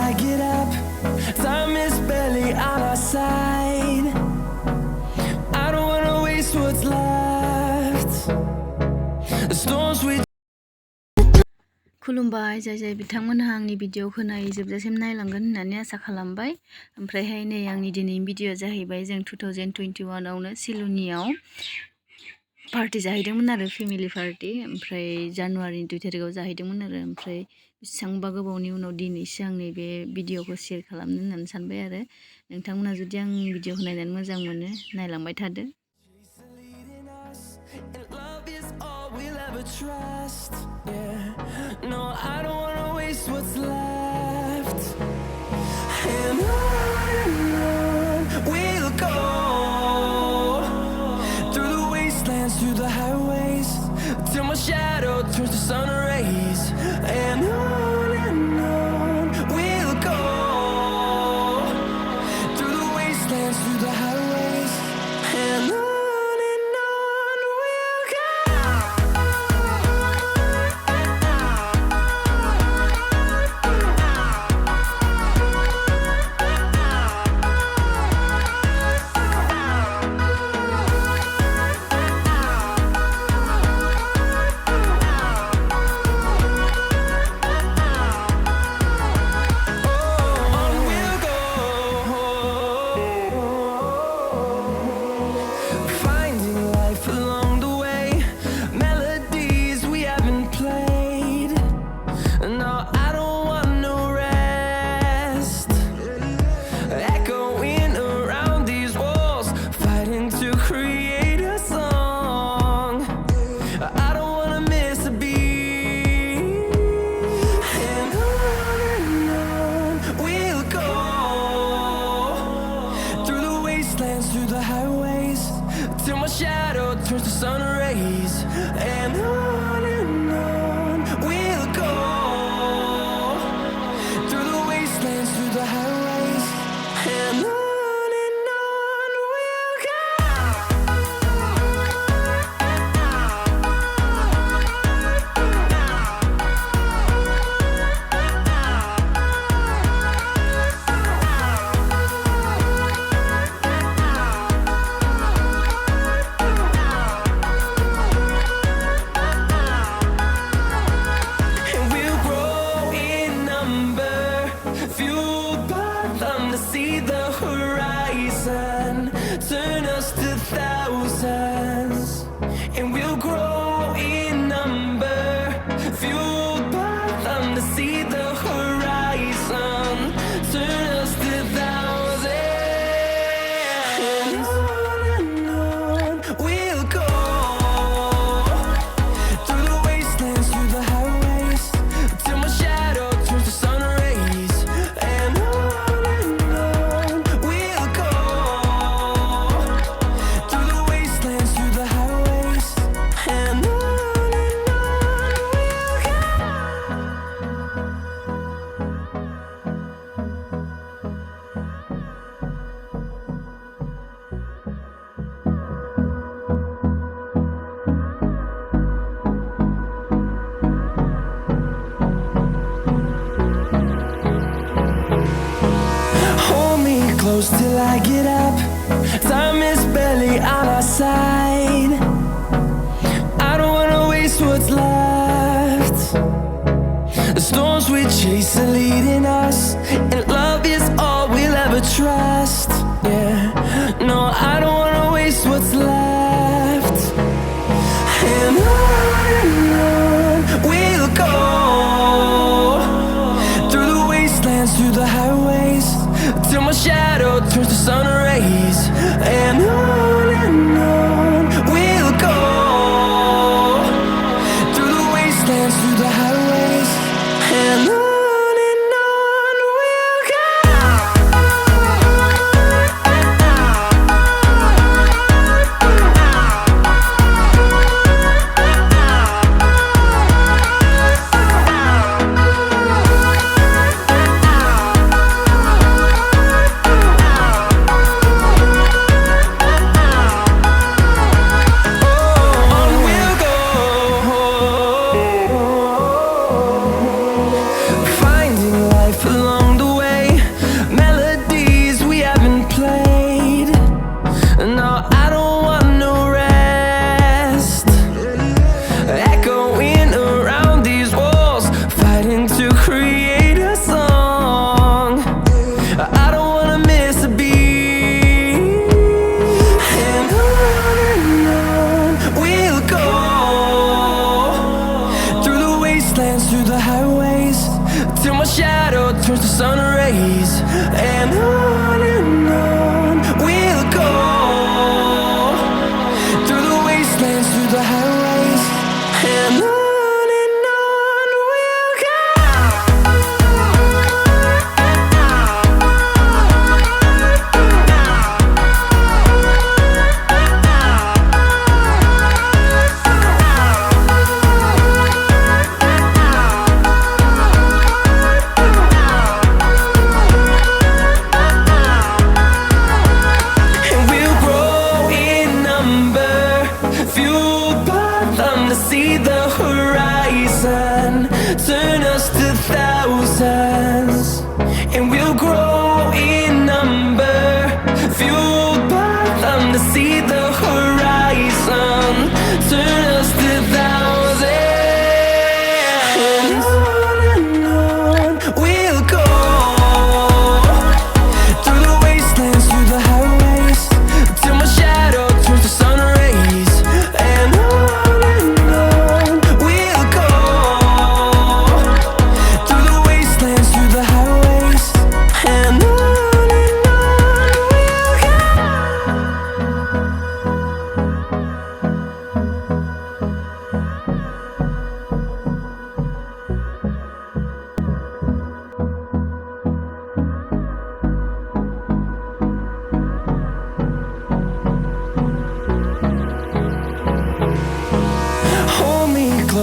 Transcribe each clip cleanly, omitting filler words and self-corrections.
I get up. Time is barely on our side. I don't wanna waste what's left. The storms we खुलुमबाय जाय जाय बिथांमोनहा आंनि भिडिअखौ नायै जोबजासिम नायलांगोन होननानै आसा खालामबाय। ओमफ्रायहाय नै आंनि दिनैनि भिडिअआ जाहैबाय जों 2021 आवनो सिल'नियाव पार्टी जाहैदोंमोन आरो फेमिलि पार्टी। ओमफ्राय जानुवारिनि 2 तारिखआव जाहैदोंमोन आरो ओमफ्राय बेसेबांबा गोबावनि उनाव दिनैसो आं नैबे भिडिअखौ शेयार खालामनो होननानै सानबाय आरो नोंथांमोना जुदि आंनि भिडिअखौ नायनानै मोजां मोनो नायलांबाय थादो। trust, yeah. No, I don't wanna waste what's left. And on we'll go, through the wastelands, through the highways, till my shadow turns to sun rays. And on we'll go, through the wastelands, through the highways, and on. Through the highways, till my shadow turns to sun rays. And on we'll go, through the wastelands, through the highways, and on we'll go. See the horizon, turn us to thousands, and we'll grow in number, fueled by them to see the horizon, turn us to thousands, and on we'll go, through the wastelands, through the highways, till my shadow turns to sun rays. And close till I get up. Time is barely on our side. I don't wanna waste what's left. The storms we chase are leading us, and love is all we'll ever trust. Yeah, no, I don't wanna waste what's left. And on we'll go, through the wastelands, through the highways, till my shadow turns to sun rays. And on we'll go, through the wastelands, through the highways, and on we'll go.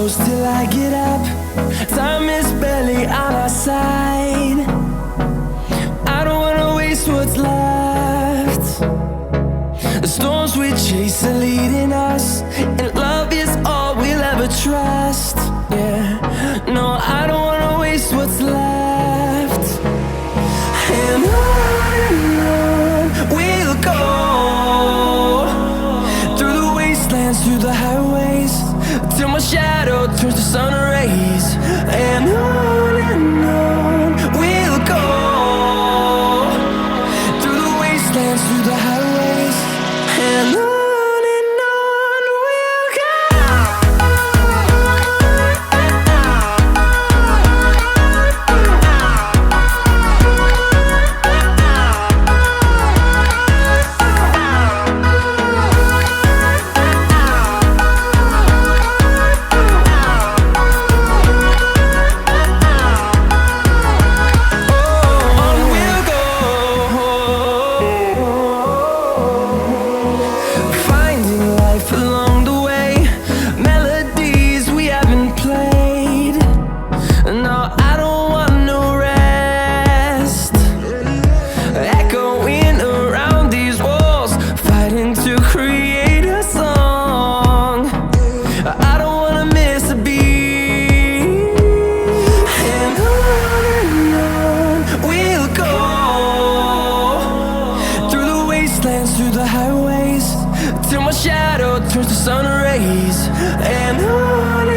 close till I get up. Time is barely on our side. I don't wanna waste what's left. The storms we chase are leading us, and love is all we'll ever trust. Yeah, no, I don't wanna waste what's left. And on we'll go, through the wastelands, through the highways, till my shadow turns to sun rays. And on we'll go, through the wastelands, through the highways, and on we'll go. Through the highways, till my shadow turns to sun rays. And on